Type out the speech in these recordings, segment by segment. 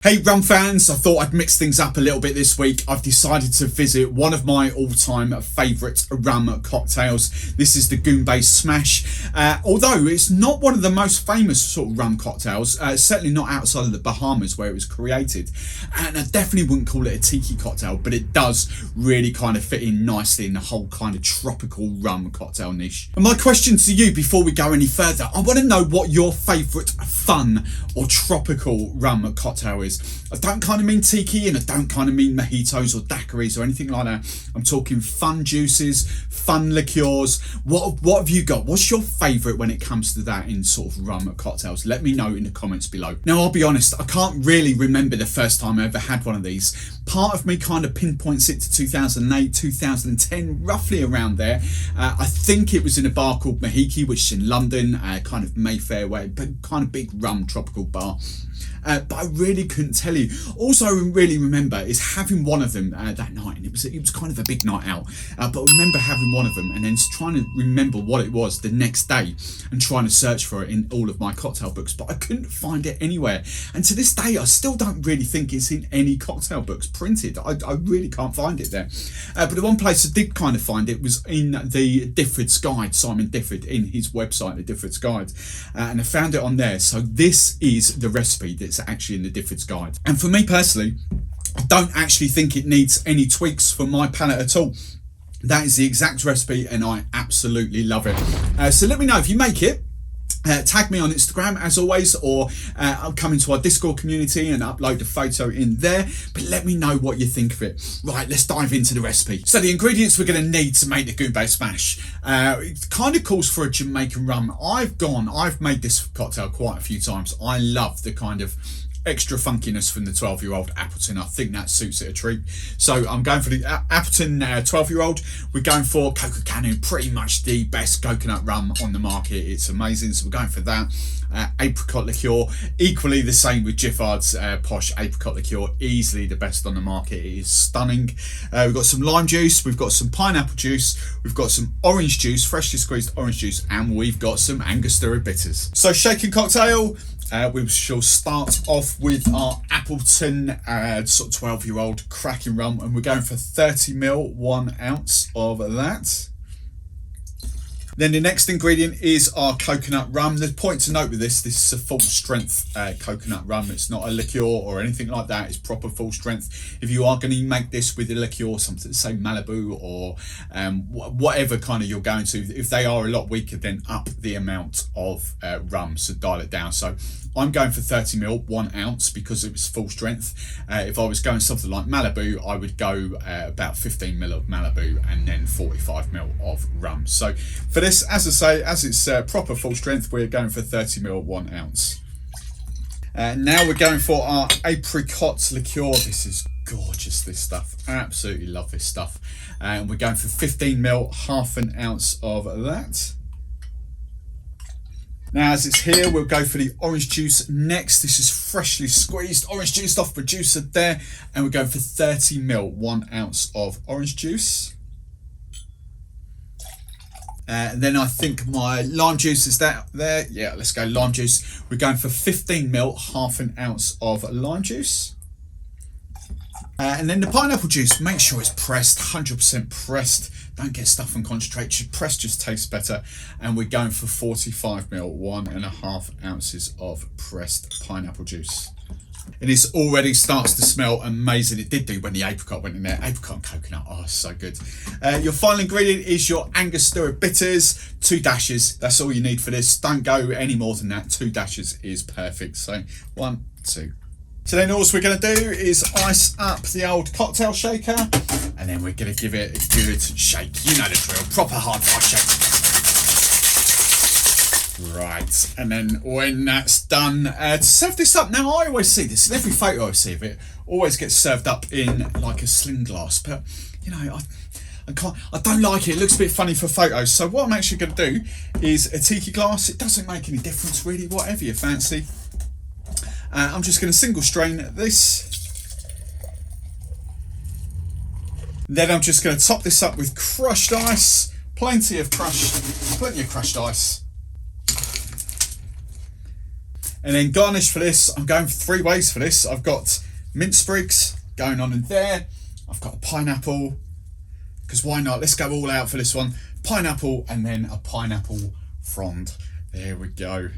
Hey rum fans, I thought I'd mix things up a little bit this week. I've decided to visit one of my all-time favourite rum cocktails. This is the Goombay Smash. Although it's not one of the most famous sort of rum cocktails, certainly not outside of the Bahamas where it was created. And I definitely wouldn't call it a tiki cocktail, but it does really kind of fit in nicely in the whole kind of tropical rum cocktail niche. And my question to you before we go any further, I want to know what your favourite fun or tropical rum cocktail is. I don't kind of mean tiki, and I don't kind of mean mojitos or daiquiris or anything like that. I'm talking fun juices, fun liqueurs. What have you got? What's your favourite when it comes to that in sort of rum cocktails? Let me know in the comments below. Now, I'll be honest, I can't really remember the first time I ever had one of these. Part of me kind of pinpoints it to 2008, 2010, roughly around there. I think it was in a bar called Mahiki, which is in London, kind of Mayfair way, but kind of big rum tropical bar. But I really couldn't tell you. Also, I really remember is having one of them that night, and it was kind of a big night out. But I remember having one of them and then trying to remember what it was the next day and trying to search for it in all of my cocktail books, but I couldn't find it anywhere. And to this day, I still don't really think it's in any cocktail books printed. I really can't find it there. But the one place I did kind of find it was in the Giffard's Guide, Simon Giffard, in his website, the Giffard's Guide, and I found it on there. So this is the recipe that's actually in the Giffard's Guide. And for me personally, I don't actually think it needs any tweaks for my palate at all. That is the exact recipe and I absolutely love it. So let me know if you make it. Tag me on Instagram as always, or I'll come into our Discord community and upload a photo in there, but let me know what you think of it. Right, let's dive into the recipe. So the ingredients we're going to need to make the Goombay Smash, it kind of calls for a Jamaican rum. I've made this cocktail quite a few times. I love the kind of extra funkiness from the 12-year-old Appleton. I think that suits it a treat. So I'm going for the Appleton 12-year-old. We're going for Koko Kanu, pretty much the best coconut rum on the market. It's amazing, so we're going for that. Apricot liqueur, equally the same with Giffard's posh apricot liqueur, easily the best on the market. It is stunning. We've got some lime juice, we've got some pineapple juice, we've got some orange juice, freshly squeezed orange juice, and we've got some Angostura bitters. So shaken cocktail. We shall start off with our Appleton sort of 12-year-old cracking rum, and we're going for 30ml, 1 ounce of that. Then the next ingredient is our coconut rum. The point to note with this is a full strength coconut rum. It's not a liqueur or anything like that. It's proper full strength. If you are going to make this with a liqueur, something say Malibu or whatever kind of you're going to, if they are a lot weaker, then up the amount of rum, so dial it down. So I'm going for 30ml, 1 ounce, because it was full strength. If I was going something like Malibu, I would go about 15ml of Malibu and then 45ml of rum. So for this, as I say, as it's proper full strength, we're going for 30ml, 1 ounce. Now we're going for our apricot liqueur. This is gorgeous, this stuff. Absolutely love this stuff. And we're going for 15ml, half an ounce of that. Now, as it's here, we'll go for the orange juice next. This is freshly squeezed orange juice off producer there. And we're going for 30ml, 1 ounce of orange juice. And then I think my lime juice is that there. Yeah, let's go lime juice. We're going for 15ml, half an ounce of lime juice. And then the pineapple juice, make sure it's pressed, 100% pressed. Don't get stuff and concentrate. Pressed just tastes better. And we're going for 45ml, 1.5 ounces of pressed pineapple juice. And this already starts to smell amazing. It did do when the apricot went in there. Apricot and coconut, oh, so good. Your final ingredient is your Angostura bitters, 2 dashes. That's all you need for this. Don't go any more than that. 2 dashes is perfect. So 1, 2. So then all we're going to do is ice up the old cocktail shaker, and then we're going to give it a good shake. You know the drill, proper hard fast shake. Right, and then when that's done, to serve this up, now I always see this, in every photo I see of it, always gets served up in like a sling glass, but you know, I don't like it. It looks a bit funny for photos. So what I'm actually going to do is a tiki glass. It doesn't make any difference really, whatever you fancy. I'm just going to single strain this. Then I'm just going to top this up with crushed ice. Plenty of crushed ice. And then garnish for this, I'm going for 3 ways for this. I've got mint sprigs going on in there. I've got a pineapple, because why not? Let's go all out for this one. Pineapple and then a pineapple frond. There we go.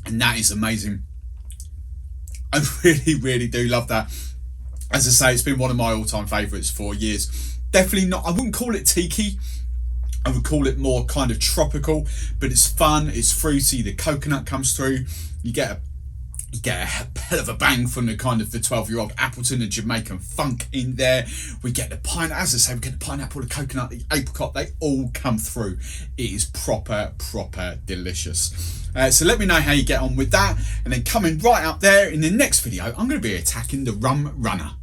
And that is amazing. I really do love that. As I say, it's been one of my all-time favourites for years. Definitely not, I wouldn't call it tiki. I would call it more kind of tropical, but it's fun, it's fruity, the coconut comes through. You get a hell of a bang from the kind of the 12-year-old Appleton and Jamaican funk in there. We get the pineapple, as I say, we get the pineapple, the coconut, the apricot, they all come through. It is proper delicious. So let me know how you get on with that. And then coming right up there in the next video, I'm going to be attacking the rum runner.